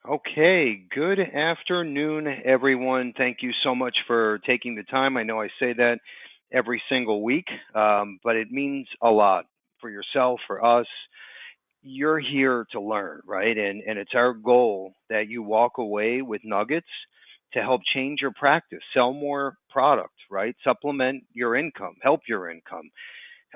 Okay, good afternoon, everyone. Thank you so much for taking the time. I know I say that every single week, but it means a lot for yourself, for us. You're here to learn, right? And it's our goal that you walk away with nuggets to help change your practice, sell more product, right? Supplement your income, help your income.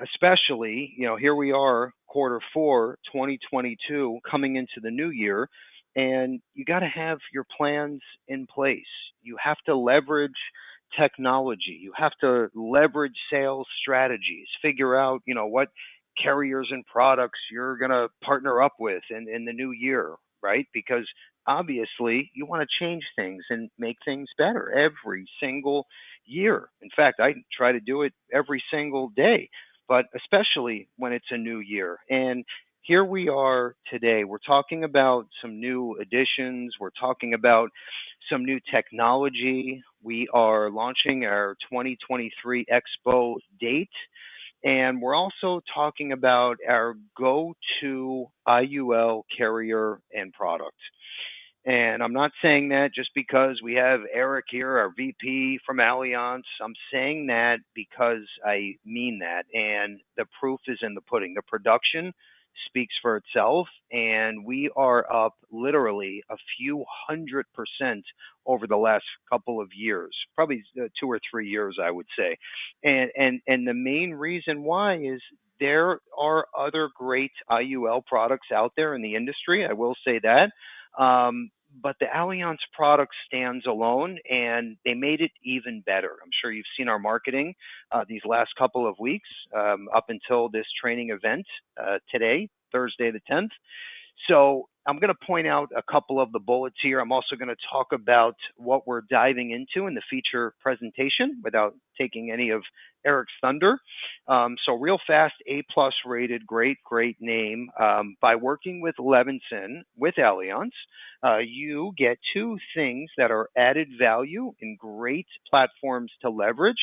Especially, here we are, quarter four, 2022, coming into the new year, and you got to have your plans in place. You have to leverage technology. You have to leverage sales strategies, figure out, what carriers and products you're going to partner up with in the new year, right? Because obviously you want to change things and make things better every single year. In fact, I try to do it every single day, but especially when it's a new year. And here we are today. We're talking about some new additions. We're talking about some new technology. We are launching our 2023 Expo date. And we're also talking about our go to IUL carrier and product. And I'm not saying that just because we have Eric here, our VP from Allianz. I'm saying that because I mean that. And the proof is in the pudding. The production speaks for itself. And we are up literally a few 100% over the last couple of years, probably 2 or 3 years, I would say. And the main reason why is there are other great IUL products out there in the industry. I will say that. But the Allianz product stands alone, and they made it even better. I'm sure you've seen our marketing these last couple of weeks up until this training event today, Thursday the 10th. So I'm going to point out a couple of the bullets here. I'm also going to talk about what we're diving into in the feature presentation without taking any of Eric's thunder. So real fast, A plus rated, great name. By working with Levinson with Allianz, you get two things that are added value and great platforms to leverage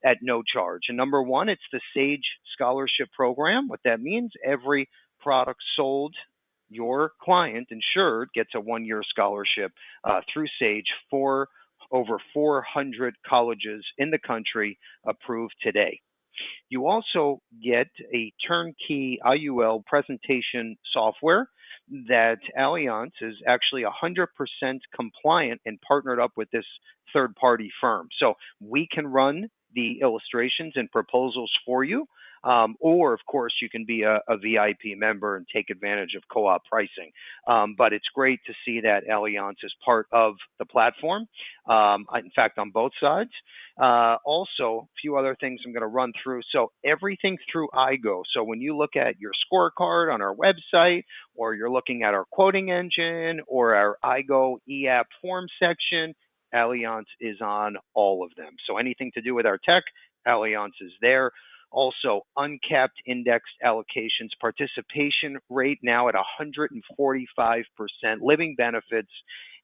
at no charge. And number one, it's the SAGE Scholarship Program. What that means, every product sold, your client insured gets a 1 year scholarship through SAGE for over 400 colleges in the country approved today. You also get a turnkey IUL presentation software that Allianz is actually 100% compliant and partnered up with this third party firm. So we can run the illustrations and proposals for you. Or, of course, you can be a VIP member and take advantage of co op pricing. But it's great to see that Allianz is part of the platform, in fact, on both sides. Also, a few other things I'm going to run through. So, everything through IGO. So, when you look at your scorecard on our website, or you're looking at our quoting engine, or our IGO eApp form section, Allianz is on all of them. So, anything to do with our tech, Allianz is there. Also, uncapped indexed allocations, participation rate now at 145%, living benefits,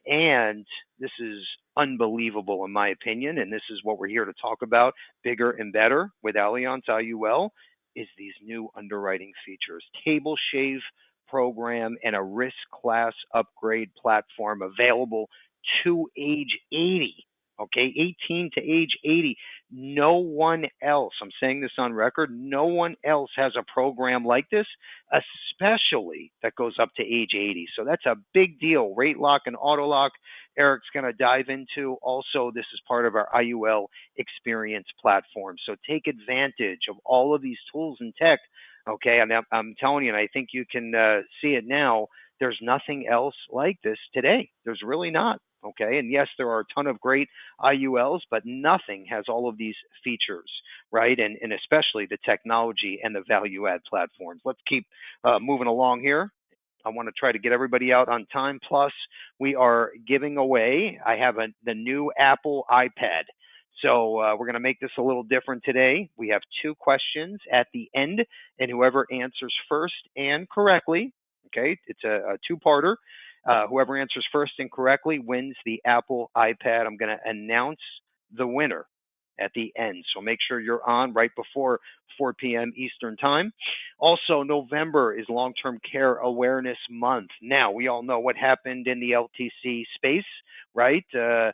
and this is unbelievable in my opinion, and this is what we're here to talk about, bigger and better with Allianz IUL, is these new underwriting features, table shave program, and a risk-class upgrade platform available to age 80. Okay, 18 to age 80. No one else, I'm saying this on record, no one else has a program like this, especially that goes up to age 80. So that's a big deal. Rate lock and auto lock, Eric's going to dive into. Also, this is part of our IUL experience platform. So take advantage of all of these tools and tech. Okay, I'm telling you, and I think you can see it now. There's nothing else like this today. There's really not. Okay, and yes, there are a ton of great IULs, but nothing has all of these features, right? And especially the technology and the value add platforms. Let's keep moving along here. I want to try to get everybody out on time. Plus, we are giving away, I have the new Apple iPad. So we're going to make this a little different today. We have two questions at the end, and whoever answers first and correctly, okay, it's a two-parter. Whoever answers first and correctly wins the Apple iPad. I'm going to announce the winner at the end. So make sure you're on right before 4 p.m. Eastern Time. Also, November is Long-Term Care Awareness Month. Now, we all know what happened in the LTC space, right? The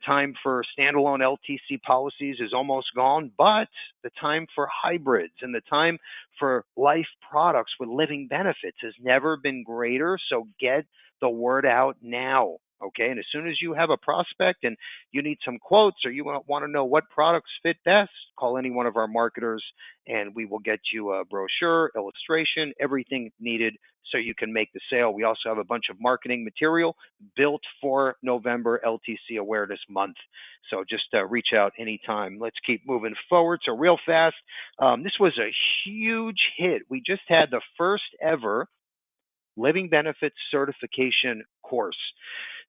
time for standalone LTC policies is almost gone, but the time for hybrids and the time for life products with living benefits has never been greater. So get the word out now. Okay. And as soon as you have a prospect and you need some quotes or you want to know what products fit best, call any one of our marketers and we will get you a brochure, illustration, everything needed so you can make the sale. We also have a bunch of marketing material built for November LTC Awareness Month. So just reach out anytime. Let's keep moving forward. So real fast, this was a huge hit. We just had the first ever living benefits certification course.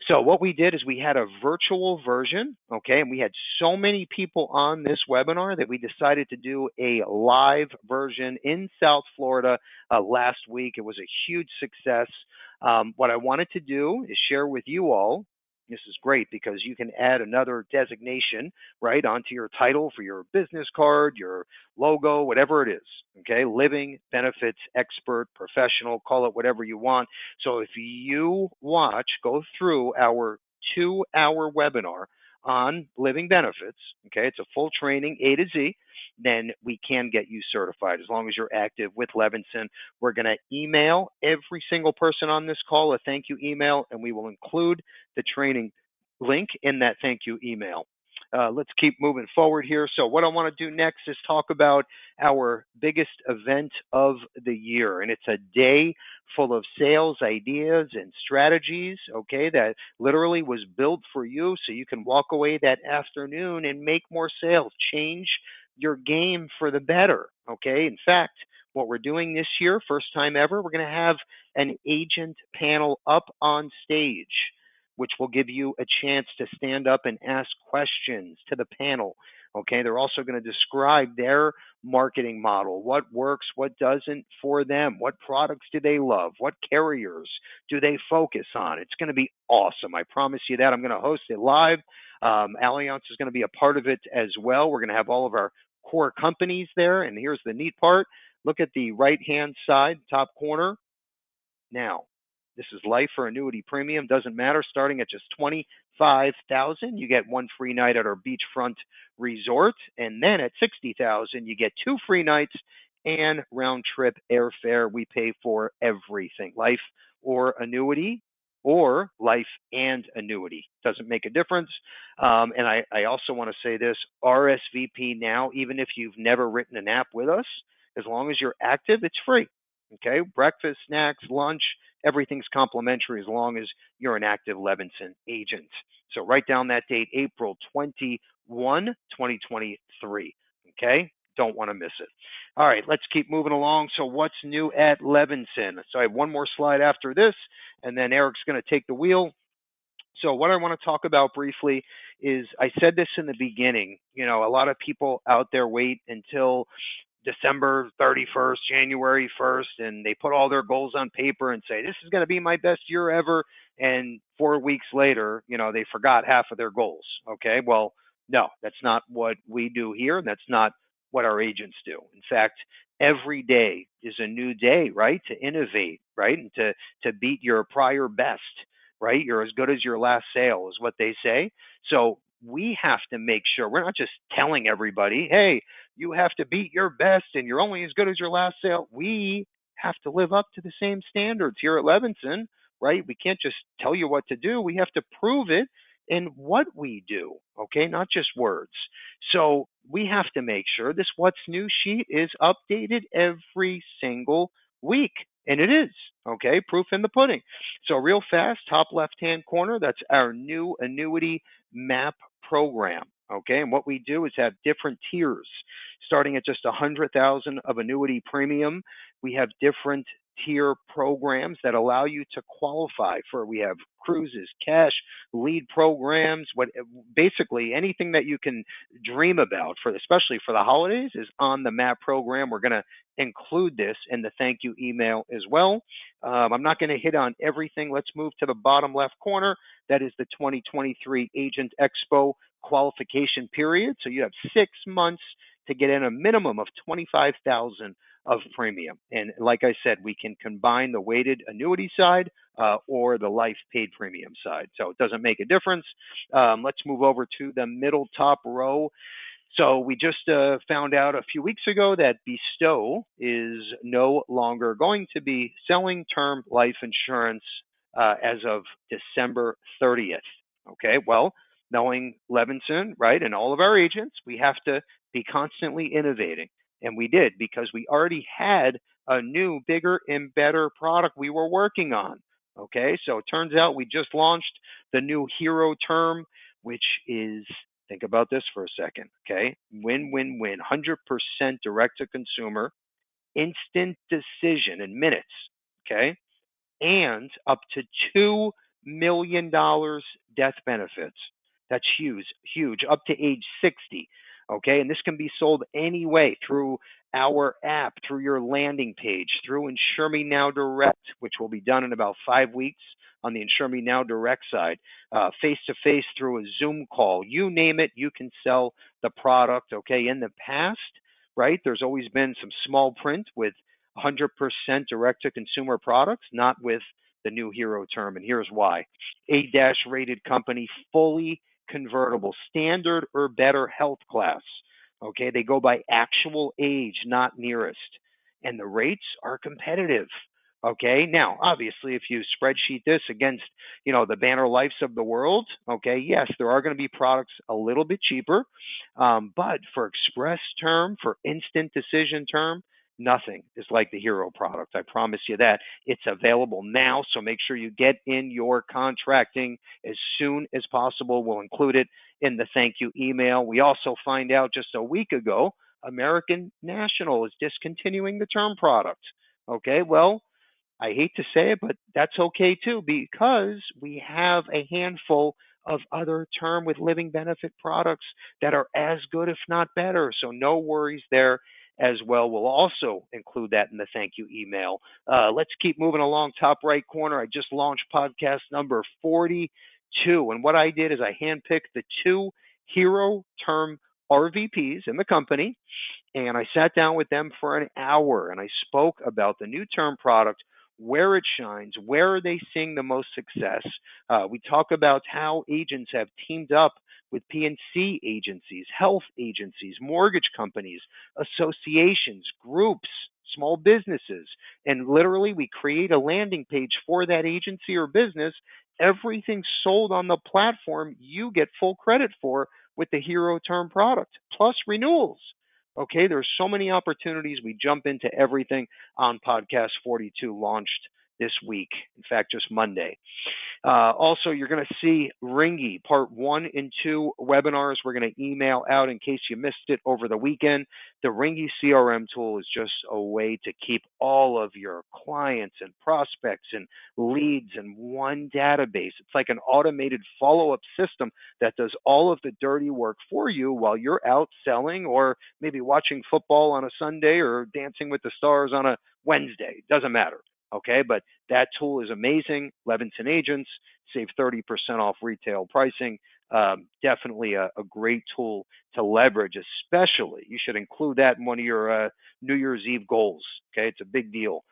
So what we did is we had a virtual version, okay, and we had so many people on this webinar that we decided to do a live version in South Florida last week. It was a huge success. What I wanted to do is share with you all. This is great because you can add another designation, right, onto your title for your business card, your logo, whatever it is, okay? Living benefits expert, professional, call it whatever you want. So if you go through our 2-hour webinar on living benefits, okay, it's a full training A to Z, then we can get you certified as long as you're active with Levinson. We're going to email every single person on this call a thank you email, and we will include the training link in that thank you email. Let's keep moving forward here. So what I want to do next is talk about our biggest event of the year. And it's a day full of sales ideas and strategies, okay, that literally was built for you so you can walk away that afternoon and make more sales, change your game for the better, okay? In fact, what we're doing this year, first time ever, we're going to have an agent panel up on stage, which will give you a chance to stand up and ask questions to the panel. Okay, they're also going to describe their marketing model, what works, what doesn't for them, what products do they love, what carriers do they focus on. It's going to be awesome. I promise you that. I'm going to host it live. Allianz is going to be a part of it as well. We're going to have all of our core companies there. And here's the neat part. Look at the right-hand side, top corner. Now, this is life or annuity premium, doesn't matter, starting at just $25,000. You get one free night at our beachfront resort. And then at $60,000, you get 2 free nights and round trip airfare. We pay for everything, life or annuity, or life and annuity. Doesn't make a difference. And I also want to say this, RSVP now, even if you've never written an app with us, as long as you're active, it's free. Okay, breakfast, snacks, lunch, everything's complimentary as long as you're an active Levinson agent. So write down that date, April 21, 2023. Okay, don't want to miss it. All right, let's keep moving along. So what's new at Levinson? So I have one more slide after this, and then Eric's going to take the wheel. So what I want to talk about briefly is, I said this in the beginning, a lot of people out there wait until December 31st, January 1st, and they put all their goals on paper and say, this is going to be my best year ever. And 4 weeks later, they forgot half of their goals. Okay, well, no, that's not what we do here. And that's not what our agents do. In fact, every day is a new day, right? To innovate, right? And to beat your prior best, right? You're as good as your last sale is what they say. So we have to make sure we're not just telling everybody, hey, you have to beat your best and you're only as good as your last sale. We have to live up to the same standards here at Levinson, right? We can't just tell you what to do. We have to prove it in what we do, okay? Not just words. So we have to make sure this What's New sheet is updated every single week. And it is, okay? Proof in the pudding. So real fast, top left-hand corner, that's our new annuity map program, okay? And what we do is have different tiers. Starting at just $100,000 of annuity premium, we have different tier programs that allow you to qualify for. We have cruises, cash, lead programs, basically anything that you can dream about, especially for the holidays, is on the MAP program. We're going to include this in the thank you email as well. I'm not going to hit on everything. Let's move to the bottom left corner. That is the 2023 Agent Expo qualification period. So you have 6 months to get in a minimum of 25,000 of premium. And like I said, we can combine the weighted annuity side or the life paid premium side. So it doesn't make a difference. Let's move over to the middle top row. So we just found out a few weeks ago that Bestow is no longer going to be selling term life insurance as of December 30th. Okay, well, knowing Levinson, right, and all of our agents, we have to be constantly innovating. And we did because we already had a new, bigger, and better product we were working on. Okay, so it turns out we just launched the new Hero term, which is, think about this for a second, okay? Win, win, win. 100% direct to consumer, instant decision in minutes, okay? And up to $2 million death benefits. That's huge, huge, up to age 60. Okay, and this can be sold anyway through our app, through your landing page, through Insure Me Now Direct, which will be done in about 5 weeks on the Insure Me Now Direct side, face to face through a Zoom call. You name it, you can sell the product. Okay, in the past, right, there's always been some small print with 100% direct to consumer products, not with the new Hero term. And here's why: A-rated company, fully convertible, standard or better health class. Okay, they go by actual age, not nearest. And the rates are competitive. Okay, now obviously if you spreadsheet this against, the Banner Lifes of the world, okay, yes, there are going to be products a little bit cheaper. But for express term, for instant decision term, nothing is like the Hero product. I promise you that. It's available now, so make sure you get in your contracting as soon as possible. We'll include it in the thank you email. We also find out just a week ago, American National is discontinuing the term product. Okay, well, I hate to say it, but that's okay too, because we have a handful of other term with living benefit products that are as good, if not better. So no worries there as well. We'll also include that in the thank you email. Let's keep moving along. Top right corner, I just launched podcast number 42. And what I did is I handpicked the 2 Hero term RVPs in the company, and I sat down with them for an hour and I spoke about the new term product, where it shines, where are they seeing the most success. We talk about how agents have teamed up with P&C agencies, health agencies, mortgage companies, associations, groups, small businesses, and literally we create a landing page for that agency or business. Everything sold on the platform you get full credit for with the Hero term product, plus renewals. Okay, there's so many opportunities. We jump into everything on podcast 42, launched this week. In fact, just Monday. Also, you're going to see Ringy Part 1 and 2 webinars. We're going to email out in case you missed it over the weekend. The Ringy CRM tool is just a way to keep all of your clients and prospects and leads in one database. It's like an automated follow-up system that does all of the dirty work for you while you're out selling or maybe watching football on a Sunday or dancing with the stars on a Wednesday. It doesn't matter. Okay, but that tool is amazing. Levinson agents save 30% off retail pricing. Definitely a great tool to leverage, especially you should include that in one of your New Year's Eve goals. Okay, it's a big deal.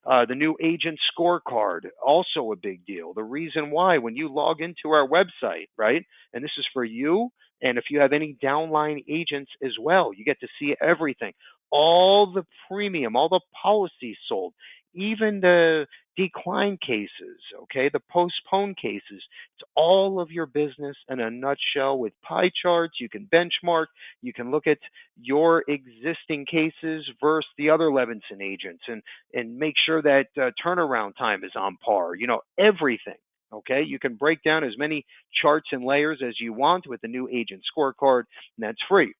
The new agent scorecard, also a big deal. The reason why, when you log into our website, right, and this is for you, and if you have any downline agents as well, you get to see everything. All the premium, all the policies sold, even the decline cases, okay, the postponed cases. It's all of your business in a nutshell with pie charts. You can benchmark. You can look at your existing cases versus the other Levinson agents and make sure that turnaround time is on par. Everything. Okay, you can break down as many charts and layers as you want with the new agent scorecard, and that's free.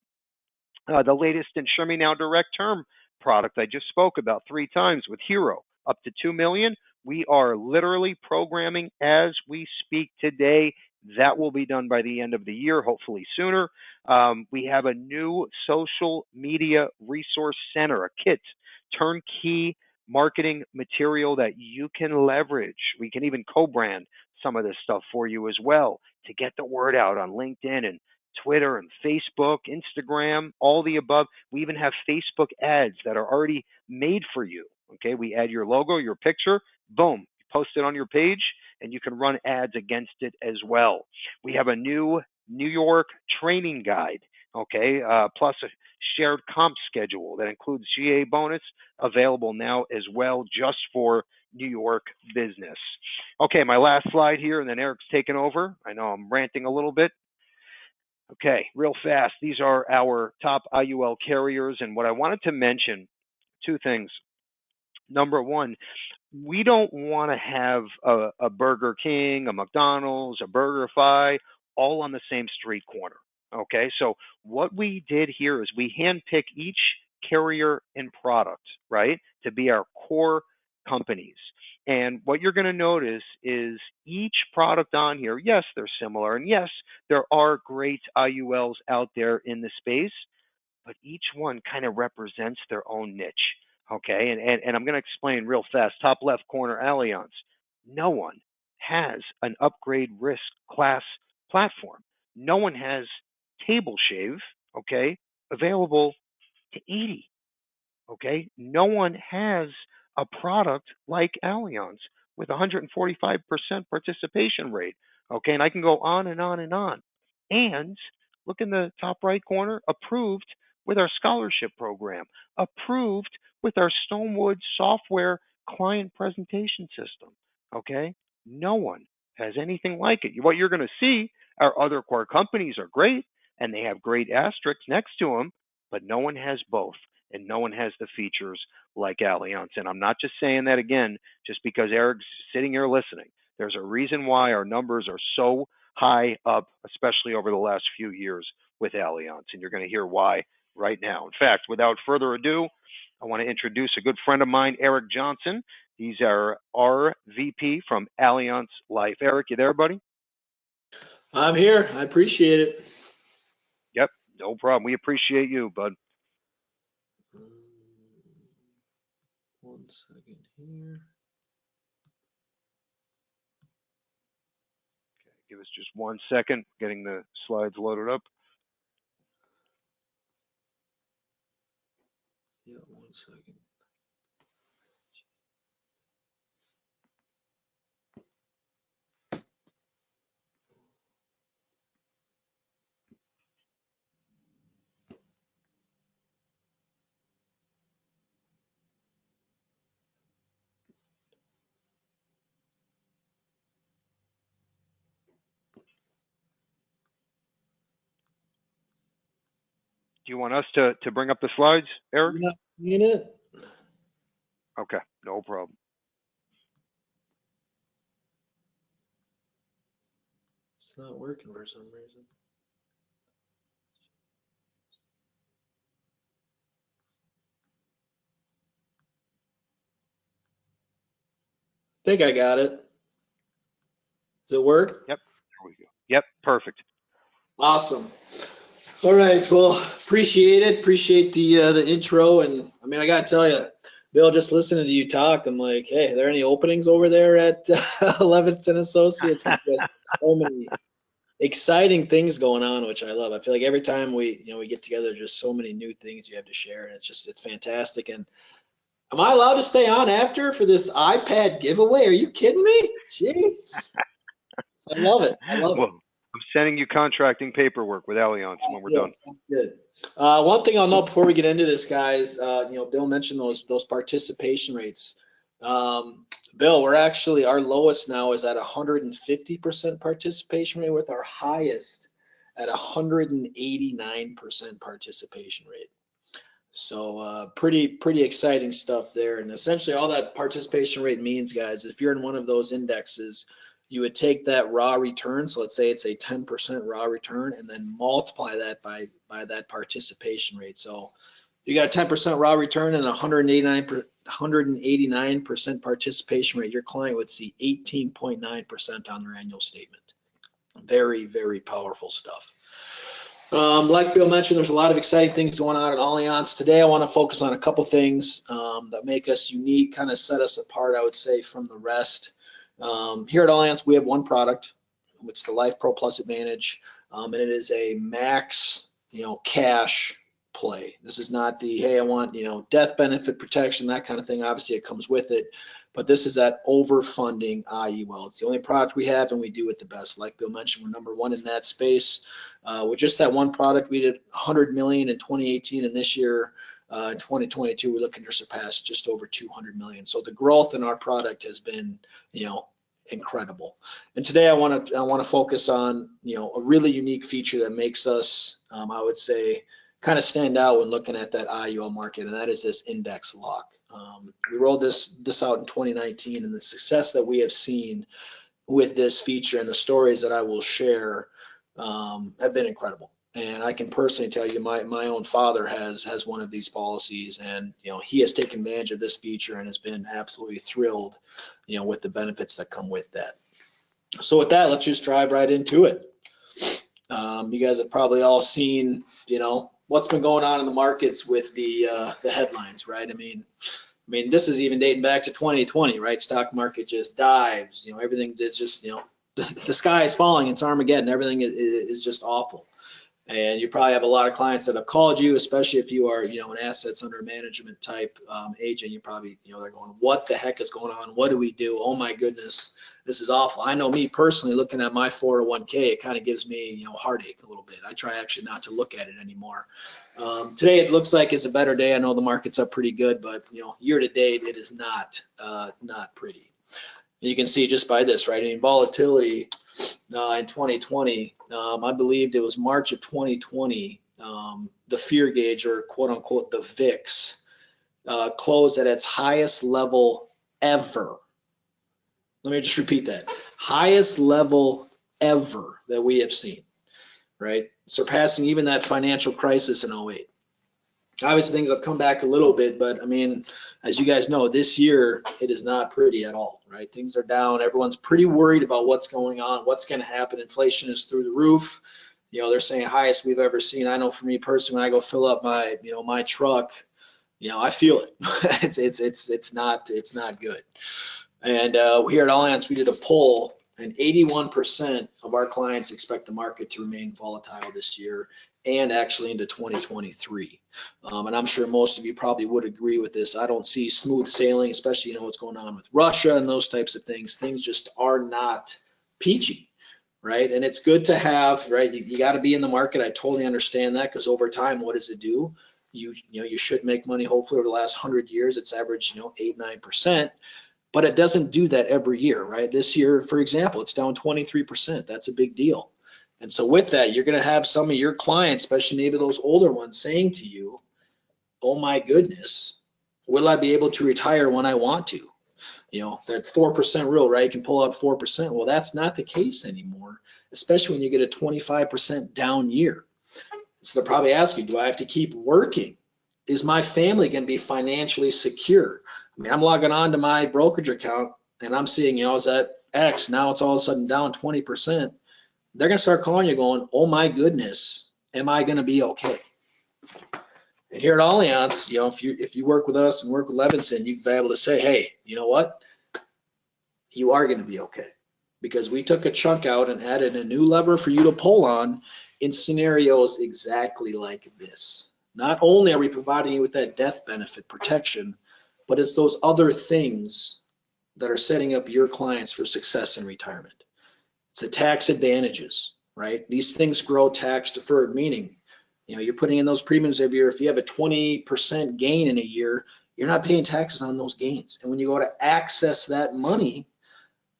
The latest Insure Me Now Direct Term product I just spoke about 3 times with Hero, up to $2 million. We are literally programming as we speak today. That will be done by the end of the year, hopefully sooner. We have a new social media resource center, a kit, turnkey marketing material that you can leverage. We can even co-brand some of this stuff for you as well to get the word out on LinkedIn and Twitter and Facebook, Instagram, all the above. We even have Facebook ads that are already made for you. Okay, we add your logo, your picture, boom, you post it on your page, and you can run ads against it as well. We have a new New York training guide, okay, plus a shared comp schedule that includes GA bonus available now as well, just for New York business. Okay, my last slide here, and then Eric's taking over. I know I'm ranting a little bit. Okay, real fast. These are our top IUL carriers, and what I wanted to mention, two things. Number one, we don't want to have a Burger King, a McDonald's, a BurgerFi all on the same street corner. Okay, so what we did here is we handpick each carrier and product, right, to be our core companies. And what you're going to notice is each product on here, yes, they're similar, and yes, there are great IULs out there in the space, but each one kind of represents their own niche. Okay, and I'm going to explain real fast. Top left corner, Allianz. No one has an upgrade risk class platform. No one has table shave, okay, available to 80. Okay, no one has a product like Allianz with 145% participation rate. Okay, and I can go on and on and on. And look in the top right corner, approved with our scholarship program, approved with our Stonewood software client presentation system. Okay, no one has anything like it. What you're going to see, our other core companies are great and they have great asterisks next to them, but no one has both and no one has the features like Allianz. And I'm not just saying that again just because Eric's sitting here listening. There's a reason why our numbers are so high up, especially over the last few years with Allianz, and you're going to hear why right now. In fact, without further ado, I want to introduce a good friend of mine, Eric Johnson. He's our VP from Allianz Life. Eric, you there, buddy? I'm here. I appreciate it. Yep, no problem. We appreciate you, bud. 1 second here. Okay, give us just 1 second, getting the slides loaded up. Yeah, 1 second. Do you want us to bring up the slides, Eric? Yeah, in it. Okay, no problem. It's not working for some reason. I think I got it. Does it work? Yep, there we go. Yep, perfect. Awesome. All right. Well, appreciate it. Appreciate the intro. And I mean, I got to tell you, Bill, just listening to you talk, I'm like, hey, are there any openings over there at Levinston Associates? Because so many exciting things going on, which I love. I feel like every time we get together, just so many new things you have to share, and it's fantastic. And am I allowed to stay on after for this iPad giveaway? Are you kidding me? Jeez, I love it. I love it. Well, I'm sending you contracting paperwork with Allianz when we're done. Good. One thing I'll note before we get into this, guys, Bill mentioned those participation rates. Bill, we're actually, our lowest now is at 150% participation rate, with our highest at 189% participation rate. So pretty exciting stuff there. And essentially all that participation rate means, guys, if you're in one of those indexes, you would take that raw return. So let's say it's a 10% raw return, and then multiply that by that participation rate. So you got a 10% raw return and 189% participation rate, your client would see 18.9% on their annual statement. Very, very powerful stuff. Like Bill mentioned, there's a lot of exciting things going on at Allianz. Today, I want to focus on a couple things that make us unique, kind of set us apart, I would say, from the rest. Here at Allianz, we have one product, which is the Life Pro Plus Advantage. and it is a max, cash play. This is not the, hey, I want, death benefit protection, that kind of thing. Obviously it comes with it, but this is that overfunding IUL. It's the only product we have, and we do it the best. Like Bill mentioned, we're number one in that space. With just that one product, we did 100 million in 2018, and this year in 2022, we're looking to surpass just over 200 million. So the growth in our product has been, incredible. And today I want to focus on, a really unique feature that makes us, I would say, kind of stand out when looking at that IUL market, and that is this index lock. We rolled this out in 2019, and the success that we have seen with this feature and the stories that I will share have been incredible. And I can personally tell you, my own father has one of these policies, and he has taken advantage of this feature and has been absolutely thrilled, with the benefits that come with that. So with that, let's just dive right into it. You guys have probably all seen, what's been going on in the markets with the headlines, right? I mean, this is even dating back to 2020, right? Stock market just dives, everything is just, the sky is falling, it's Armageddon, everything is just awful. And you probably have a lot of clients that have called you, especially if you are, an assets under management type agent. You probably, they're going, what the heck is going on? What do we do? Oh my goodness, this is awful. I know me personally, looking at my 401k, it kind of gives me, heartache a little bit. I try actually not to look at it anymore. Today it looks like it's a better day. I know the market's up pretty good, but year to date it is not pretty. And you can see just by this, right? I mean, volatility in 2020, I believed it was March of 2020, the fear gauge, or quote unquote the VIX, closed at its highest level ever. Let me just repeat that. Highest level ever that we have seen, right? Surpassing even that financial crisis in 08. Obviously things have come back a little bit, but I mean, as you guys know, this year it is not pretty at all, right? Things are down. Everyone's pretty worried about what's going on, what's going to happen. Inflation is through the roof. They're saying highest we've ever seen. I know for me personally, when I go fill up my, my truck, I feel it. it's not good. And here at Allianz, we did a poll, and 81% of our clients expect the market to remain volatile this year and actually into 2023. And I'm sure most of you probably would agree with this. I don't see smooth sailing, especially what's going on with Russia and those types of things. Things just are not peachy, right? And it's good to have, right? You got to be in the market. I totally understand that, because over time, what does it do? You should make money. Hopefully over the last 100 years, it's averaged 8-9%. But it doesn't do that every year, right? This year, for example, it's down 23%. That's a big deal. And so with that, you're going to have some of your clients, especially maybe those older ones, saying to you, oh my goodness, will I be able to retire when I want to? That 4% rule, right? You can pull out 4%. Well, that's not the case anymore, especially when you get a 25% down year. So they'll probably ask you, do I have to keep working? Is my family going to be financially secure? I mean, I'm logging on to my brokerage account and I'm seeing, I was at X, now it's all of a sudden down 20%. They're going to start calling you going, oh my goodness, am I going to be okay? And here at Allianz, if you work with us and work with Levinson, you can be able to say, hey, you know what? You are going to be okay, because we took a chunk out and added a new lever for you to pull on in scenarios exactly like this. Not only are we providing you with that death benefit protection, but it's those other things that are setting up your clients for success in retirement. It's the tax advantages, right? These things grow tax deferred, meaning, you're putting in those premiums every year. If you have a 20% gain in a year, you're not paying taxes on those gains. And when you go to access that money,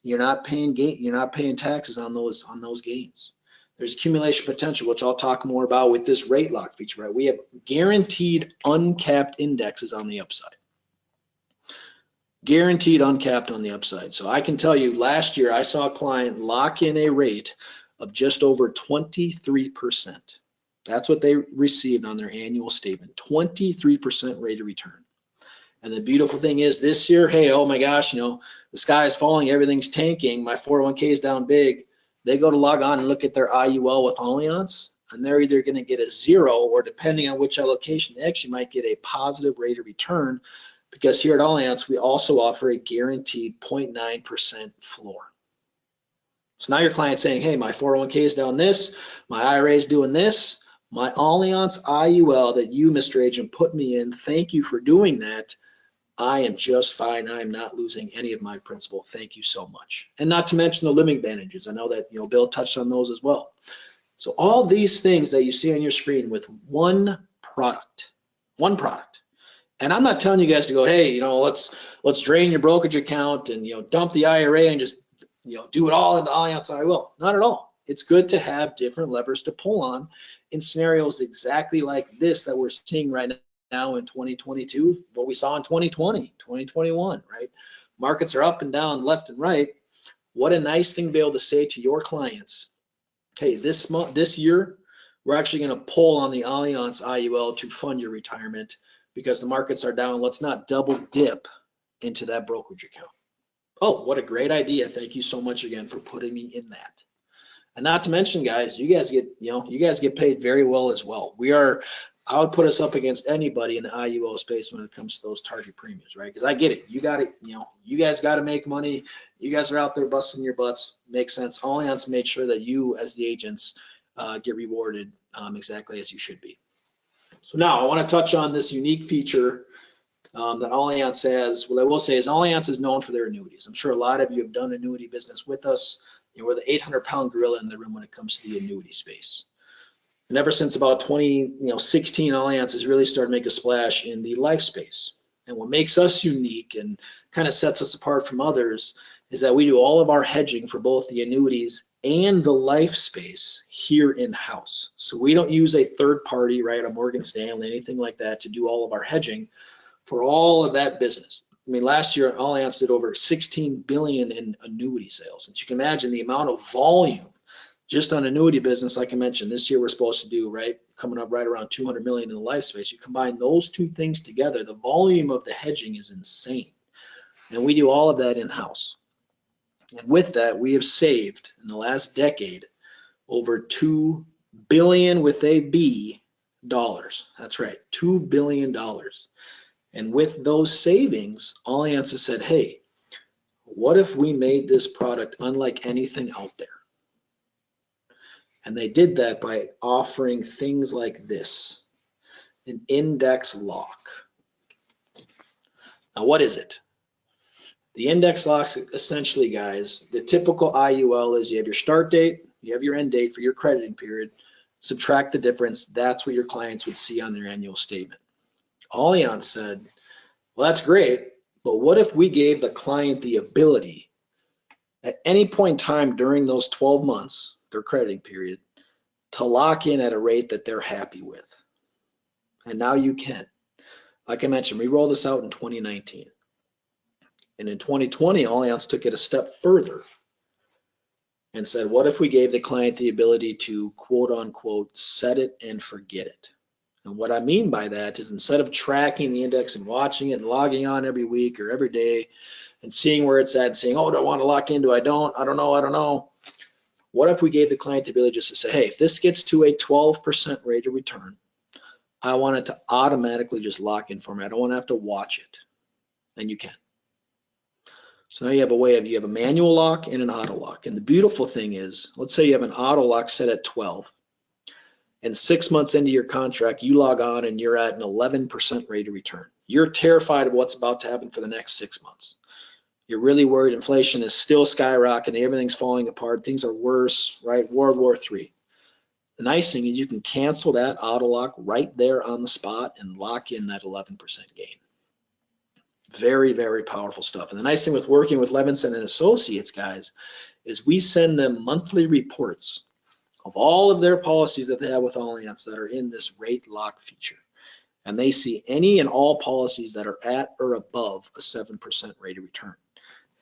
you're not paying taxes on those gains. There's accumulation potential, which I'll talk more about with this rate lock feature, right? We have guaranteed uncapped indexes on the upside. Guaranteed uncapped on the upside. So I can tell you, last year I saw a client lock in a rate of just over 23%. That's what they received on their annual statement, 23% rate of return. And the beautiful thing is this year, hey, oh my gosh, the sky is falling, everything's tanking, my 401k is down big. They go to log on and look at their IUL with Allianz, and they're either going to get a 0, or depending on which allocation, they actually might get a positive rate of return, because here at Allianz, we also offer a guaranteed 0.9% floor. So now your client's saying, hey, my 401k is doing this, my IRA is doing this, my Allianz IUL that you, Mr. Agent, put me in, thank you for doing that. I am just fine. I am not losing any of my principal. Thank you so much. And not to mention the living advantages. I know that, you know, Bill touched on those as well. So all these things that you see on your screen with one product. And I'm not telling you guys to go, hey, you know, let's drain your brokerage account and, you know, dump the IRA and just, you know, do it all into Allianz IUL. Not at all. It's good to have different levers to pull on in scenarios exactly like this that we're seeing right now in 2022, what we saw in 2020, 2021, right? Markets are up and down, left and right. What a nice thing to be able to say to your clients. Hey, this year, we're actually going to pull on the Allianz IUL to fund your retirement because the markets are down. Let's not double dip into that brokerage account. Oh, what a great idea. Thank you so much again for putting me in that. And not to mention, guys, you guys get paid very well as well. I would put us up against anybody in the IUL space when it comes to those target premiums, right? Because I get it. You guys got to make money. You guys are out there busting your butts. Makes sense. Allianz made sure that you, as the agents, get rewarded exactly as you should be. So now I want to touch on this unique feature that Allianz has. What I will say is Allianz is known for their annuities. I'm sure a lot of you have done annuity business with us. You know, we're the 800-pound gorilla in the room when it comes to the annuity space. And ever since about 2016, Allianz has really started to make a splash in the life space. And what makes us unique and kind of sets us apart from others is that we do all of our hedging for both the annuities and the life space here in-house. So we don't use a third party, right, a Morgan Stanley, anything like that to do all of our hedging for all of that business. I mean, last year, Allianz did over 16 billion in annuity sales. And you can imagine the amount of volume just on annuity business, like I mentioned, this year we're supposed to do, right, coming up right around 200 million in the life space. You combine those two things together, the volume of the hedging is insane. And we do all of that in-house. And with that, we have saved in the last decade over 2 billion with a B dollars. That's right, $2 billion. And with those savings, Allianz has said, hey, what if we made this product unlike anything out there? And they did that by offering things like this, an index lock. Now, what is it? The index lock, essentially, guys, the typical IUL is you have your start date, you have your end date for your crediting period, subtract the difference. That's what your clients would see on their annual statement. Allianz said, well, that's great, but what if we gave the client the ability at any point in time during those 12 months, their crediting period, to lock in at a rate that they're happy with? And now you can. Like I mentioned, we rolled this out in 2019. And in 2020, Allianz took it a step further and said, what if we gave the client the ability to, quote unquote, set it and forget it? And what I mean by that is instead of tracking the index and watching it and logging on every week or every day and seeing where it's at and saying, oh, do I want to lock in? Do I don't? I don't know. What if we gave the client the ability just to say, hey, if this gets to a 12% rate of return, I want it to automatically just lock in for me. I don't want to have to watch it. And you can. So now you have a manual lock and an auto lock. And the beautiful thing is, let's say you have an auto lock set at 12. And 6 months into your contract, you log on and you're at an 11% rate of return. You're terrified of what's about to happen for the next 6 months. You're really worried inflation is still skyrocketing, everything's falling apart, things are worse, right? World War III. The nice thing is you can cancel that auto lock right there on the spot and lock in that 11% gain. Very, very powerful stuff. And the nice thing with working with Levinson and Associates, guys, is we send them monthly reports of all of their policies that they have with Allianz that are in this rate lock feature. And they see any and all policies that are at or above a 7% rate of return.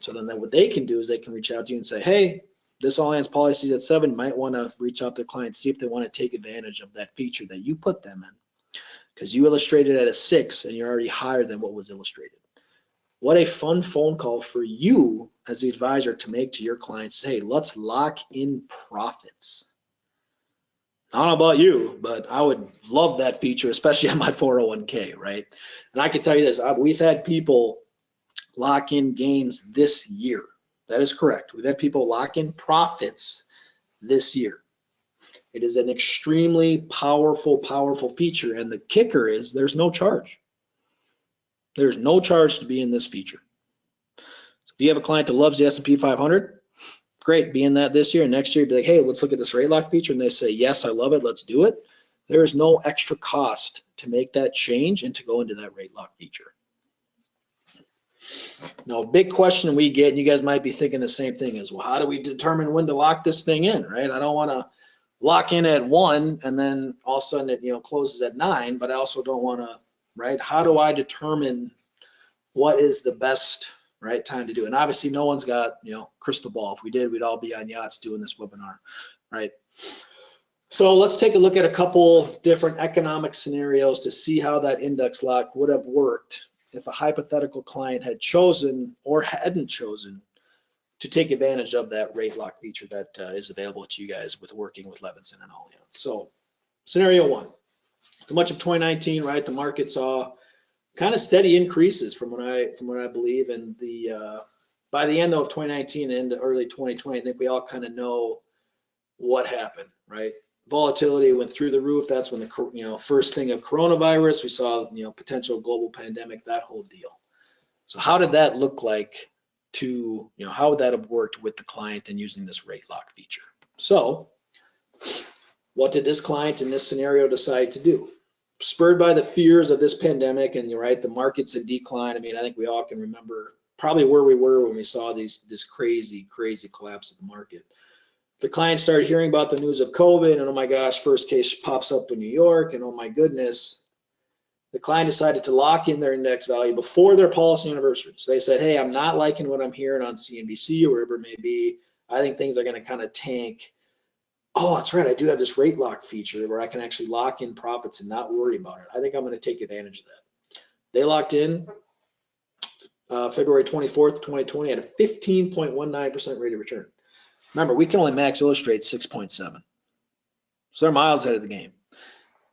So then what they can do is they can reach out to you and say, hey, this Allianz policy is at 7, you might want to reach out to clients, see if they want to take advantage of that feature that you put them in. Because you illustrated at a 6 and you're already higher than what was illustrated. What a fun phone call for you as the advisor to make to your clients. Hey, let's lock in profits. I don't know about you, but I would love that feature, especially on my 401k, right? And I can tell you this, we've had people lock in gains this year. That is correct. We've had people lock in profits this year. It is an extremely powerful, powerful feature. And the kicker is there's no charge. There's no charge to be in this feature. So if you have a client that loves the S&P 500, great, be in that this year. And next year, be like, hey, let's look at this rate lock feature. And they say, yes, I love it. Let's do it. There is no extra cost to make that change and to go into that rate lock feature. Now, a big question we get, and you guys might be thinking the same thing, is, well, how do we determine when to lock this thing in, right? I don't want to lock in at 1 and then all of a sudden it closes at 9, but I also don't want to, right? How do I determine what is the best right time to do? And obviously no one's got crystal ball. If we did, we'd all be on yachts doing this webinar, right? So let's take a look at a couple different economic scenarios to see how that index lock would have worked if a hypothetical client had chosen or hadn't chosen to take advantage of that rate lock feature that is available to you guys with working with Levinson and Allianz. So scenario 1, through much of 2019, right, the market saw kind of steady increases from what I believe, and by the end of 2019 and into early 2020, I think we all kind of know what happened, right? Volatility went through the roof. That's when the first thing of coronavirus, we saw potential global pandemic, that whole deal. So how did that look like to how would that have worked with the client and using this rate lock feature? So what did this client in this scenario decide to do? Spurred by the fears of this pandemic and right, the markets in decline. I mean, I think we all can remember probably where we were when we saw this crazy collapse of the market. The client started hearing about the news of COVID, and oh my gosh, first case pops up in New York, and oh my goodness, the client decided to lock in their index value before their policy anniversary. So they said, hey, I'm not liking what I'm hearing on CNBC or wherever it may be. I think things are going to kind of tank. Oh, that's right, I do have this rate lock feature where I can actually lock in profits and not worry about it. I think I'm going to take advantage of that. They locked in February 24th, 2020 at a 15.19% rate of return. Remember, we can only max illustrate 6.7. So they're miles ahead of the game.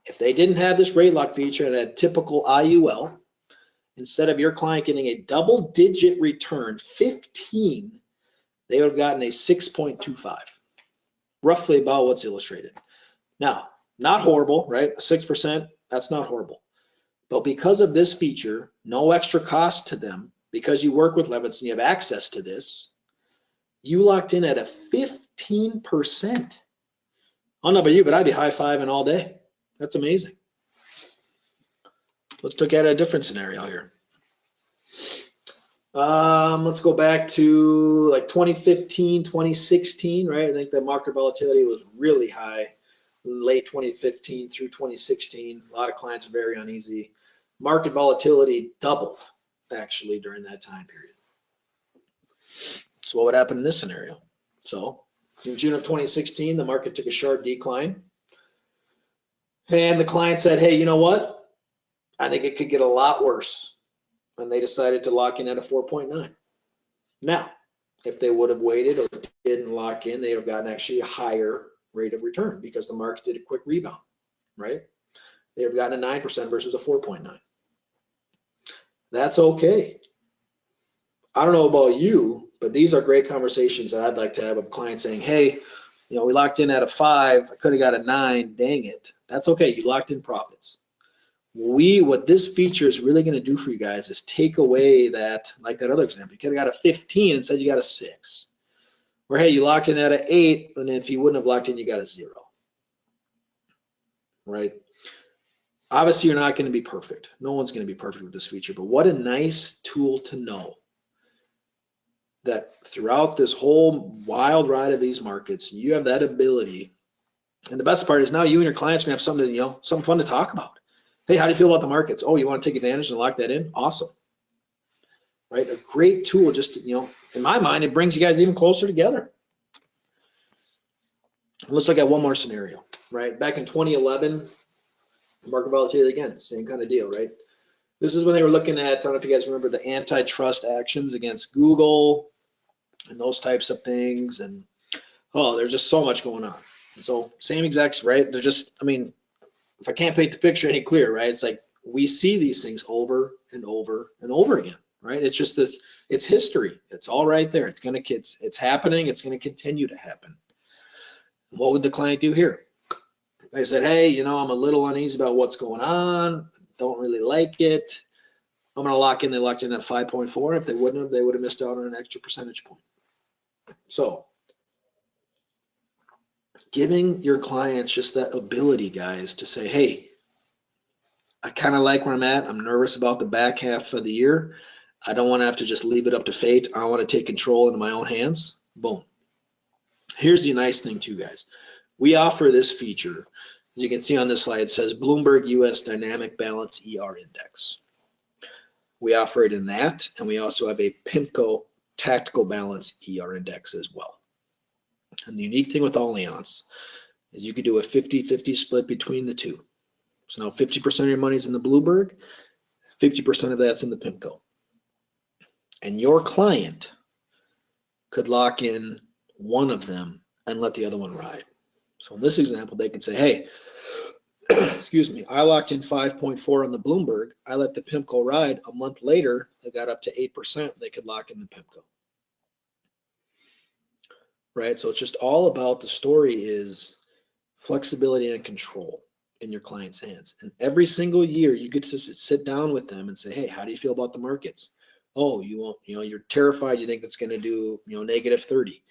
If they didn't have this rate lock feature and a typical IUL, instead of your client getting a double-digit return, 15, they would have gotten a 6.25, roughly about what's illustrated. Now, not horrible, right? 6%, that's not horrible. But because of this feature, no extra cost to them, because you work with Levinson, you have access to this, you locked in at a 15%. I don't know about you, but I'd be high-fiving all day. That's amazing. Let's look at a different scenario here. Let's go back to like 2015, 2016, right? I think the market volatility was really high late 2015 through 2016. A lot of clients are very uneasy. Market volatility doubled actually during that time period. So what would happen in this scenario? So in June of 2016, the market took a sharp decline. And the client said, hey, you know what? I think it could get a lot worse. And they decided to lock in at a 4.9. Now, if they would have waited or didn't lock in, they'd have gotten actually a higher rate of return because the market did a quick rebound, right? They'd have gotten a 9% versus a 4.9. That's okay. I don't know about you, but these are great conversations that I'd like to have with clients saying, hey, we locked in at a 5, I could have got a 9, dang it. That's okay, you locked in profits. What this feature is really going to do for you guys is take away that, like that other example, you could have got a 15 and said you got a 6. Or hey, you locked in at an 8, and if you wouldn't have locked in, you got a 0. Right? Obviously, you're not going to be perfect. No one's going to be perfect with this feature, but what a nice tool to know that throughout this whole wild ride of these markets, you have that ability. And the best part is now you and your clients are going to have something, something fun to talk about. Hey, how do you feel about the markets? Oh, you want to take advantage and lock that in? Awesome. Right? A great tool just to, in my mind, it brings you guys even closer together. Let's look at one more scenario, right? Back in 2011, market volatility, again, same kind of deal, right? This is when they were looking at, I don't know if you guys remember the antitrust actions against Google and those types of things. And, oh, there's just so much going on. And so same exact, right? They're just, I mean, if I can't paint the picture any clearer, right? It's like we see these things over and over and over again, right? It's just this It's history. It's all right there. It's happening. It's going to continue to happen. What would the client do here? They said, hey, you know, I'm a little uneasy about what's going on. Don't really like it. I'm going to lock in. They locked in at 5.4. If they wouldn't have, they would have missed out on an extra percentage point. So giving your clients just that ability, guys, to say, hey, I kind of like where I'm at. I'm nervous about the back half of the year. I don't want to have to just leave it up to fate. I want to take control into my own hands. Boom. Here's the nice thing too, guys. We offer this feature. As you can see on this slide, it says Bloomberg US Dynamic Balance ER Index. We offer it in that, and we also have a PIMCO Tactical Balance ER Index as well. And the unique thing with Allianz is you could do a 50-50 split between the two. So now 50% of your money is in the Bloomberg, 50% of that's in the PIMCO. And your client could lock in one of them and let the other one ride. So in this example, they could say, hey, excuse me, I locked in 5.4 on the Bloomberg. I let the PIMCO ride. A month later, they got up to 8%. They could lock in the PIMCO. Right? So it's just all about, the story is flexibility and control in your client's hands. And every single year you get to sit down with them and say, hey, how do you feel about the markets? Oh, you're terrified. You think it's going to do, negative 30.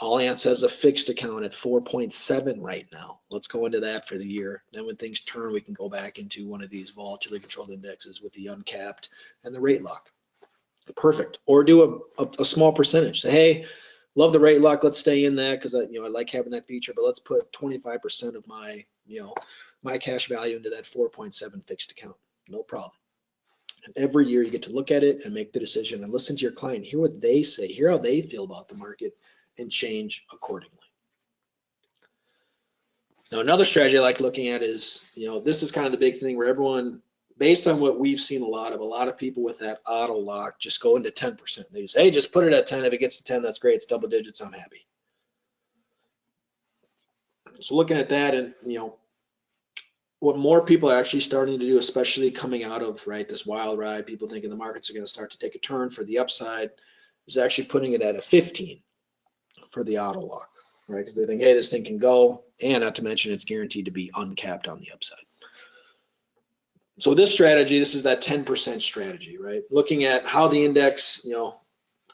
Allianz has a fixed account at 4.7 right now. Let's go into that for the year. Then when things turn, we can go back into one of these volatility controlled indexes with the uncapped and the rate lock. Perfect. Or do a small percentage. Say, hey, love the rate lock. Let's stay in that because I like having that feature, but let's put 25% of my, my cash value into that 4.7 fixed account. No problem. And every year you get to look at it and make the decision and listen to your client, hear what they say, hear how they feel about the market, and change accordingly. Now, another strategy I like looking at is, this is kind of the big thing where everyone, based on what we've seen a lot of people with that auto lock just go into 10%. They just, hey, just put it at 10. If it gets to 10, that's great. It's double digits. I'm happy. So looking at that, and what more people are actually starting to do, especially coming out of this wild ride, people thinking the markets are going to start to take a turn for the upside, is actually putting it at a 15 for the auto lock, right? Because they think, hey, this thing can go, and not to mention it's guaranteed to be uncapped on the upside. So this strategy, this is that 10% strategy, right? Looking at how the index,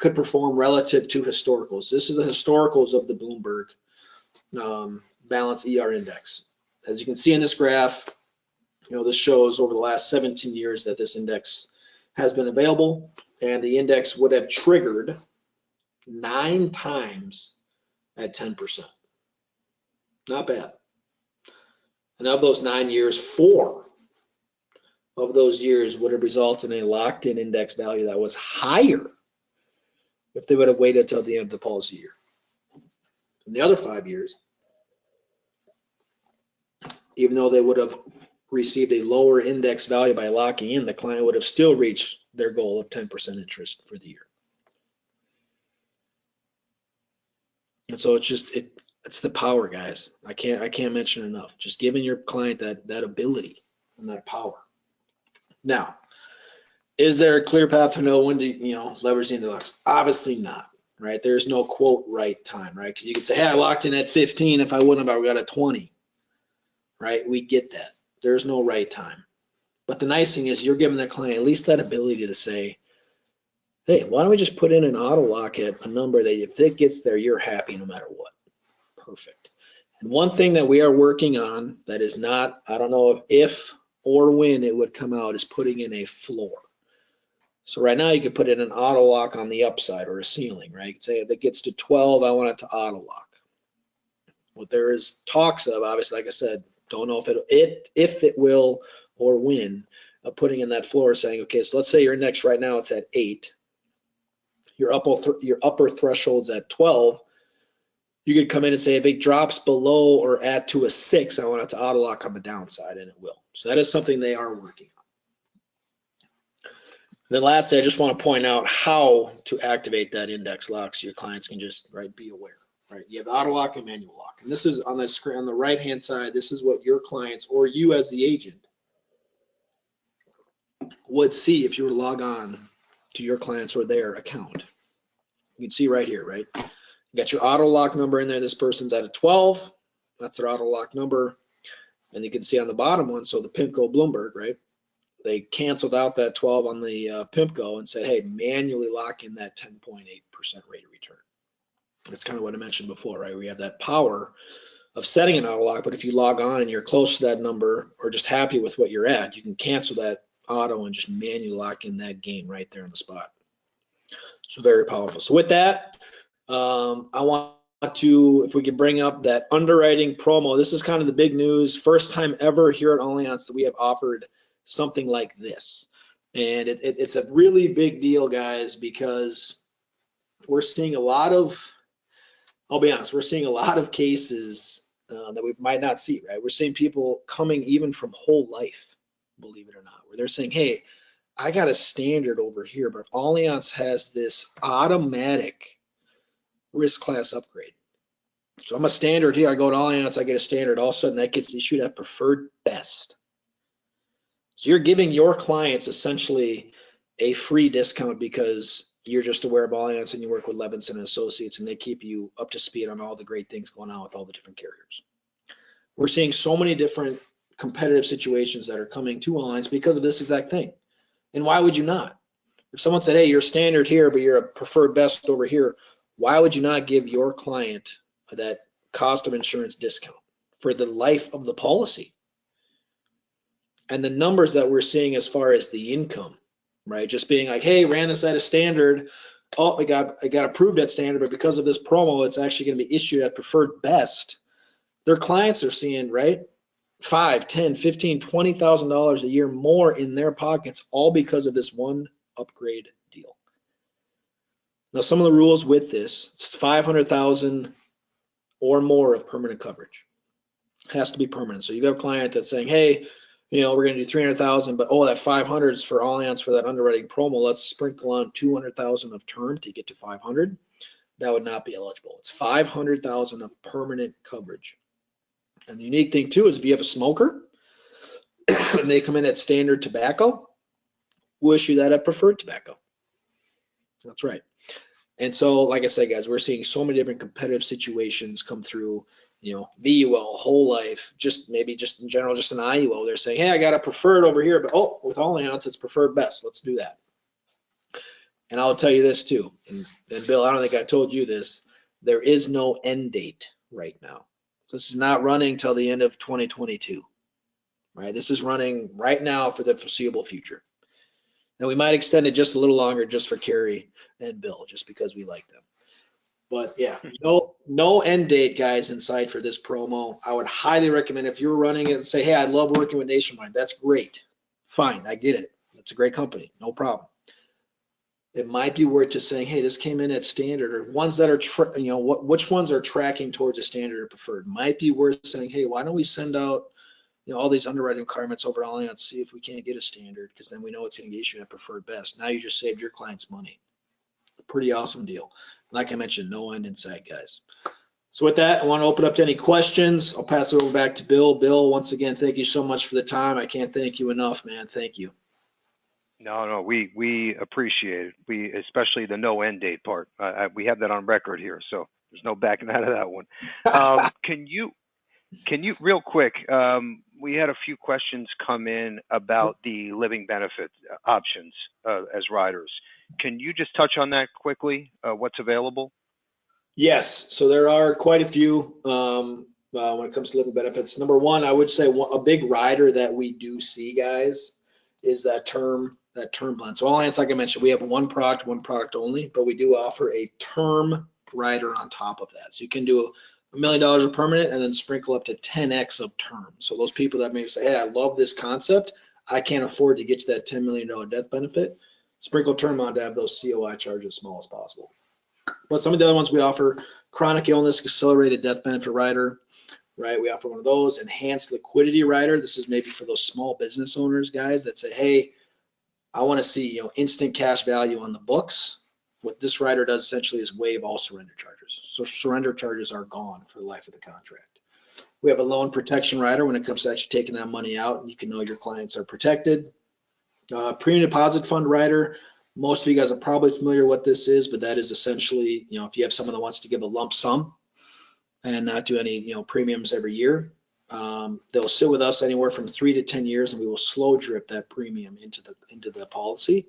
could perform relative to historicals. This is the historicals of the Bloomberg Balance ER Index. As you can see in this graph, this shows over the last 17 years that this index has been available, and the index would have triggered 9 times at 10%. Not bad. And of those 9 years, 4 of those years would have resulted in a locked-in index value that was higher if they would have waited till the end of the policy year. In the other 5 years, even though they would have received a lower index value by locking in, the client would have still reached their goal of 10% interest for the year. And so it's just it's the power, guys. I can't mention enough. Just giving your client that ability and that power. Now, is there a clear path to know when to leverage the index? Obviously not, right? There's no quote right time, right? Because you could say, hey, I locked in at 15. If I wouldn't have, I got a 20, right? We get that. There's no right time. But the nice thing is you're giving the client at least that ability to say, hey, why don't we just put in an auto lock at a number that if it gets there, you're happy no matter what. Perfect. And one thing that we are working on that is not, I don't know if or when it would come out, is putting in a floor. So right now you could put in an auto lock on the upside or a ceiling, right? You could say if it gets to 12, I want it to auto lock. What there is talks of, obviously, like I said, don't know if it will or when, putting in that floor saying, okay, so let's say your index right now it's at 8. Your upper threshold's at 12. You could come in and say if it drops below or at to a 6, I want it to auto lock on the downside, and it will. So that is something they are working on. Then lastly, I just want to point out how to activate that index lock so your clients can just be aware. Right? You have the auto lock and manual lock. And this is on the screen on the right-hand side. This is what your clients or you as the agent would see if you were to log on to your clients or their account. You can see right here, right? You got your auto lock number in there. This person's at a 12. That's their auto lock number. And you can see on the bottom one, so the PIMCO Bloomberg, right? They canceled out that 12 on the PIMCO and said, hey, manually lock in that 10.8% rate of return. That's kind of what I mentioned before, right? We have that power of setting an auto lock, but if you log on and you're close to that number or just happy with what you're at, you can cancel that auto and just manually lock in that gain right there on the spot. So very powerful. So with that, I want to, if we could bring up that underwriting promo. This is kind of the big news. First time ever here at Allianz that we have offered something like this. And it's a really big deal, guys, because we're seeing a lot of, I'll be honest, we're seeing a lot of cases that we might not see, right? We're seeing people coming even from whole life, believe it or not, where they're saying, hey, I got a standard over here, but Allianz has this automatic risk class upgrade. So I'm a standard here. I go to Allianz, I get a standard. All of a sudden, that gets issued at preferred best. So you're giving your clients essentially a free discount because you're just aware of Allianz and you work with Levinson and Associates, and they keep you up to speed on all the great things going on with all the different carriers. We're seeing so many different competitive situations that are coming to Allianz because of this exact thing. And why would you not? If someone said, hey, you're standard here, but you're a preferred best over here, why would you not give your client that cost of insurance discount for the life of the policy? And the numbers that we're seeing as far as the income, right? Just being like, hey, ran this at a standard. Oh, I got approved at standard, but because of this promo, it's actually going to be issued at preferred best. Their clients are seeing, right, $5, $10, $15, $20,000 a year more in their pockets, all because of this one upgrade deal. Now, some of the rules with this, it's $500,000 or more of permanent coverage. It has to be permanent. So you got a client that's saying, hey, you know, we're going to do 300,000, but oh, that 500 is for Allianz for that underwriting promo. Let's sprinkle on 200,000 of term to get to 500. That would not be eligible. It's 500,000 of permanent coverage. And the unique thing too is if you have a smoker and they come in at standard tobacco, we'll issue that at preferred tobacco. That's right. And so, like I said, guys, we're seeing so many different competitive situations come through, you know, VUL, whole life, just maybe just in general, just an IUL. They're saying, hey, I got a preferred over here, but oh, with Allianz, it's preferred best. Let's do that. And I'll tell you this too, and Bill, I don't think I told you this, there is no end date right now. This is not running till the end of 2022, right? This is running right now for the foreseeable future. And we might extend it just a little longer just for Carrie and Bill, just because we like them. But yeah, no end date, guys, in sight for this promo. I would highly recommend if you're running it and say, hey, I love working with Nationwide. That's great. Fine, I get it. That's a great company. No problem. It might be worth just saying, hey, this came in at standard, or ones that are, which ones are tracking towards a standard or preferred. Might be worth saying, hey, why don't we send out, all these underwriting requirements over Allianz, see if we can't get a standard, because then we know it's going to get issued at preferred best. Now you just saved your clients money. Pretty awesome deal. Like I mentioned, no end in sight, guys. So with that, I want to open up to any questions. I'll pass it over back to Bill. Bill, once again, thank you so much for the time. I can't thank you enough, man. Thank you. No, we appreciate it. We, especially the no end date part. We have that on record here, so there's no backing out of that one. Can you real quick? We had a few questions come in about the living benefit options as riders. Can you just touch on that quickly? What's available? Yes, so there are quite a few when it comes to living benefits. Number one, I would say a big rider that we do see, guys, is that term blend. So Allianz, like I mentioned, we have one product only, but we do offer a term rider on top of that. So you can do $1 million of permanent and then sprinkle up to 10x of term. So those people that may say, hey, I love this concept, I can't afford to get to that $10 million death benefit, sprinkle term on to have those COI charges as small as possible. But some of the other ones we offer, chronic illness, accelerated death benefit rider, right? We offer one of those. Enhanced liquidity rider. This is maybe for those small business owners, guys, that say, hey, I want to see, instant cash value on the books. What this rider does essentially is waive all surrender charges. So surrender charges are gone for the life of the contract. We have a loan protection rider when it comes to actually taking that money out, and you can know your clients are protected. Premium deposit fund rider. Most of you guys are probably familiar with what this is, but that is essentially, if you have someone that wants to give a lump sum and not do any, premiums every year, they'll sit with us anywhere from 3 to 10 years, and we will slow drip that premium into the policy,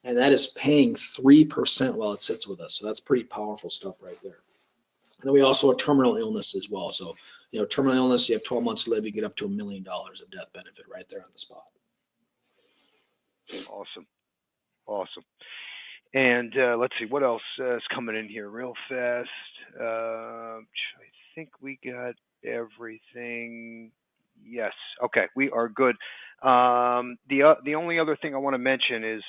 and that is paying 3% while it sits with us. So that's pretty powerful stuff right there. And then we also have terminal illness as well. So, terminal illness, you have 12 months to live, you get up to $1 million of death benefit right there on the spot. Awesome. And let's see, what else is coming in here real fast? I think we got everything. Yes. Okay, we are good. The only other thing I want to mention is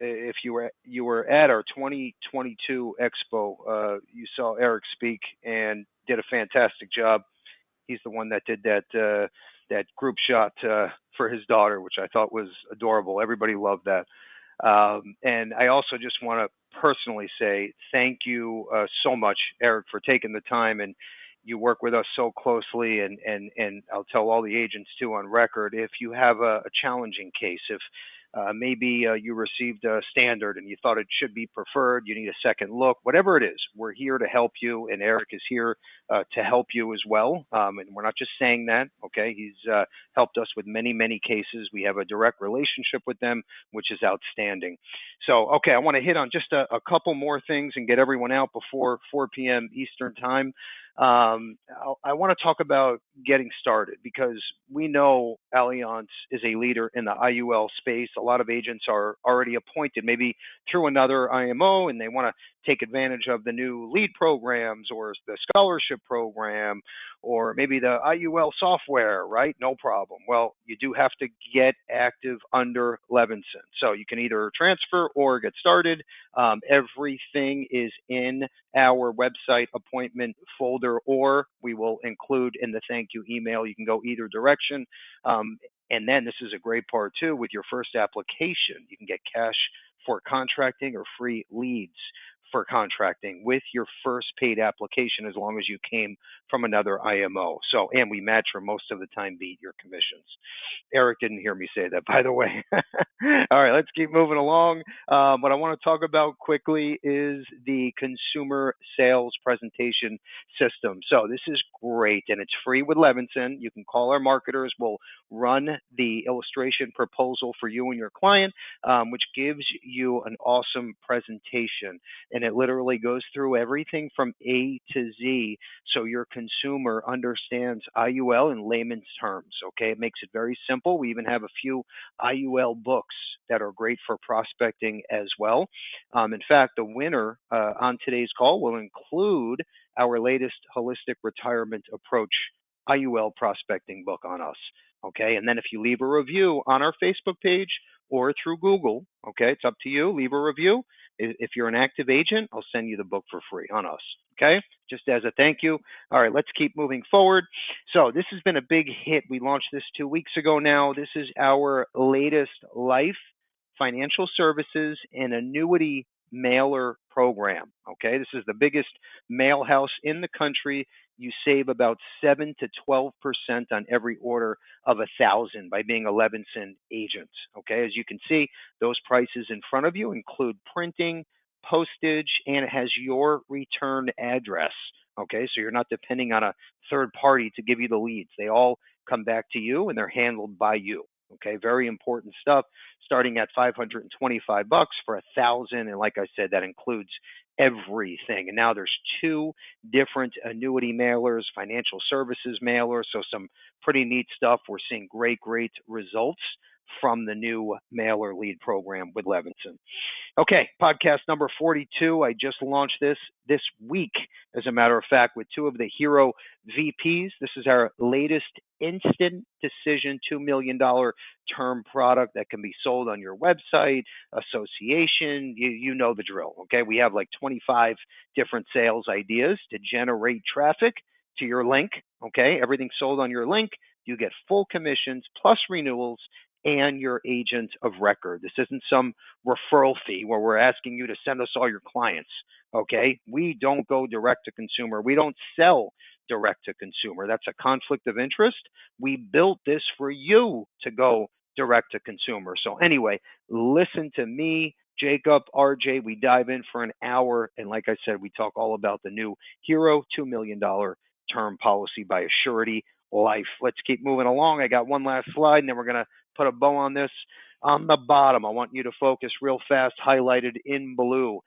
if you were at our 2022 Expo, you saw Eric speak and did a fantastic job. He's the one that did that group shot for his daughter, which I thought was adorable. Everybody loved that. And I also just want to personally say thank you so much, Eric, for taking the time, and you work with us so closely, and I'll tell all the agents too on record, if you have a challenging case, if maybe you received a standard and you thought it should be preferred, you need a second look, whatever it is, we're here to help you, and Eric is here to help you as well. And we're not just saying that, okay? He's helped us with many, many cases. We have a direct relationship with them, which is outstanding. So, okay, I want to hit on just a couple more things and get everyone out before 4 p.m. Eastern time. I want to talk about getting started because we know Allianz is a leader in the IUL space. A lot of agents are already appointed, maybe through another IMO, and they want to take advantage of the new lead programs or the scholarship program or maybe the IUL software, right? No problem. Well, you do have to get active under Levinson. So you can either transfer or get started. Everything is in our website appointment folder, or we will include in the thank you email. You can go either direction. And then this is a great part too, with your first application, you can get cash for contracting or free leads for contracting with your first paid application as long as you came from another IMO. So, and we match for most of the time beat your commissions. Eric didn't hear me say that, by the way. All right, let's keep moving along. What I want to talk about quickly is the consumer sales presentation system. So this is great, and it's free with Levinson. You can call our marketers. We'll run the illustration proposal for you and your client, which gives you an awesome presentation. And it literally goes through everything from A to Z so your consumer understands IUL in layman's terms, okay? It makes it very simple. We even have a few IUL books that are great for prospecting as well. In fact, the winner on today's call will include our latest holistic retirement approach IUL prospecting book on us, okay? And then if you leave a review on our Facebook page or through Google, okay, it's up to you, leave a review. If you're an active agent, I'll send you the book for free on us, okay? Just as a thank you. All right, let's keep moving forward. So this has been a big hit. We launched this 2 weeks ago now. This is our latest life, financial services, and annuity mailer program, okay? This is the biggest mail house in the country. You save about 7 to 12% on every order of 1,000 by being a Levinson agent, okay? As you can see, those prices in front of you include printing, postage, and it has your return address, okay? So you're not depending on a third party to give you the leads. They all come back to you and they're handled by you, okay? Very important stuff, starting at $525 for 1,000, and like I said, that includes everything. And now there's 2 different annuity mailers, financial services mailers, so some pretty neat stuff. We're seeing great results from the new mailer lead program with Levinson. Okay, podcast number 42. I just launched this week, as a matter of fact, with 2 of the hero VPs. This is our latest instant decision $2 million term product that can be sold on your website, association. You know the drill, okay? We have like 25 different sales ideas to generate traffic to your link, okay? Everything sold on your link. You get full commissions plus renewals and your agent of record. This isn't some referral fee where we're asking you to send us all your clients, okay? We don't go direct to consumer. We don't sell direct to consumer. That's a conflict of interest. We built this for you to go direct to consumer. So anyway, listen to me, Jacob, RJ, we dive in for an hour. And like I said, we talk all about the new Hero $2 million term policy by Assurity Life. Let's keep moving along. I got one last slide, and then we're going to put a bow on this. On the bottom, I want you to focus real fast, highlighted in blue.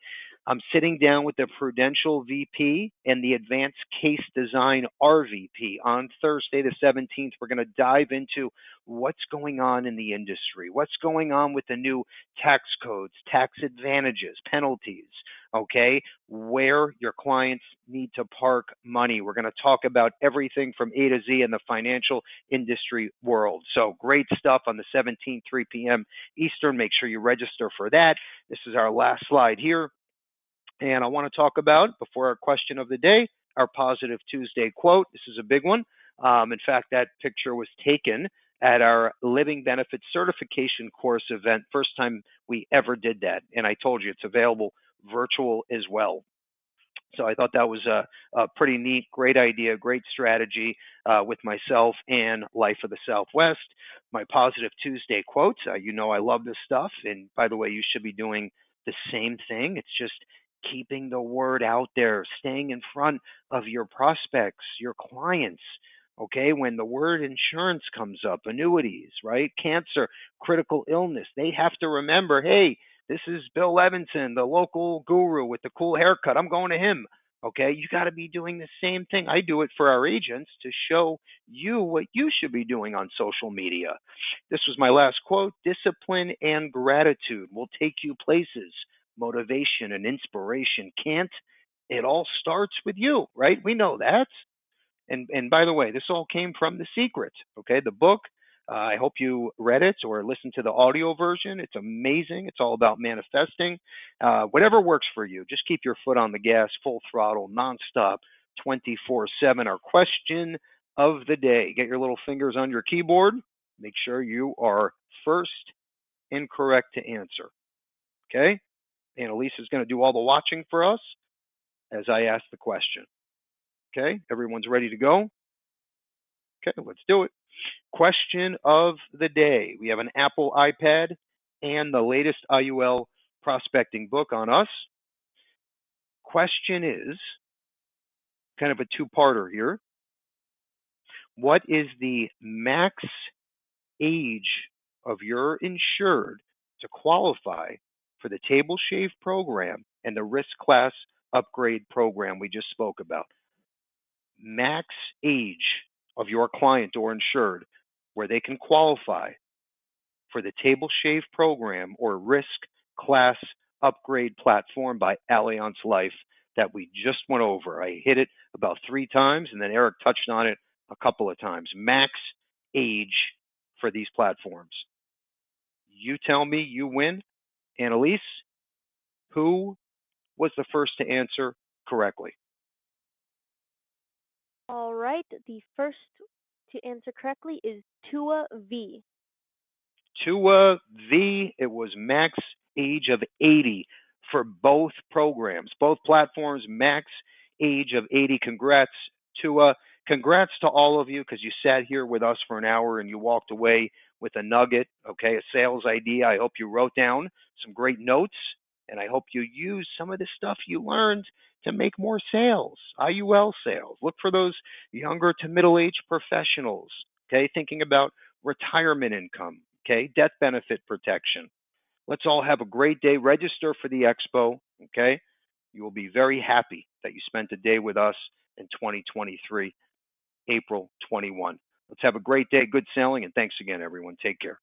I'm sitting down with the Prudential VP and the Advanced Case Design RVP on Thursday the 17th. We're going to dive into what's going on in the industry, what's going on with the new tax codes, tax advantages, penalties, okay, where your clients need to park money. We're going to talk about everything from A to Z in the financial industry world. So great stuff on the 17th, 3 p.m. Eastern. Make sure you register for that. This is our last slide here. And I want to talk about, before our question of the day, our Positive Tuesday quote. This is a big one. In fact, that picture was taken at our Living Benefits Certification Course event. First time we ever did that. And I told you it's available virtual as well. So I thought that was a pretty neat, great idea, great strategy with myself and Life of the Southwest. My Positive Tuesday quotes. You know I love this stuff. And by the way, you should be doing the same thing. It's just keeping the word out there, staying in front of your prospects, your clients. Okay, when the word insurance comes up, annuities, right? Cancer, critical illness, they have to remember, hey, this is Bill Levinson, the local guru with the cool haircut. I'm going to him. Okay, you got to be doing the same thing. I do it for our agents to show you what you should be doing on social media. This was my last quote. Discipline and gratitude will take you places. Motivation and inspiration can't. It all starts with you, right? We know that. And by the way, this all came from The Secret, okay? The book. I hope you read it or listened to the audio version. It's amazing. It's all about manifesting. Whatever works for you. Just keep your foot on the gas, full throttle, nonstop, 24/7. Our question of the day. Get your little fingers on your keyboard. Make sure you are first and correct to answer. Okay? Annalise is going to do all the watching for us as I ask the question. Okay? Everyone's ready to go? Okay, let's do it. Question of the day. We have an Apple iPad and the latest IUL prospecting book on us. Question is kind of a two-parter here. What is the max age of your insured to qualify for the Table Shave program and the Risk-Class Upgrade program we just spoke about? Max age of your client or insured where they can qualify for the Table Shave program or Risk-Class Upgrade platform by Allianz Life that we just went over. I hit it about 3 times, and then Eric touched on it a couple of times. Max age for these platforms. You tell me, you win. Annalise, who was the first to answer correctly? All right, the first to answer correctly is Tua V. Tua V, it was max age of 80 for both programs, both platforms, max age of 80. Congrats, Tua. Congrats to all of you because you sat here with us for an hour and you walked away with a nugget, okay, a sales idea. I hope you wrote down some great notes and I hope you use some of the stuff you learned to make more sales, IUL sales. Look for those younger to middle-aged professionals, okay, thinking about retirement income, okay, death benefit protection. Let's all have a great day. Register for the expo, okay? You will be very happy that you spent a day with us in 2023, April 21. Let's have a great day, good sailing, and thanks again, everyone. Take care.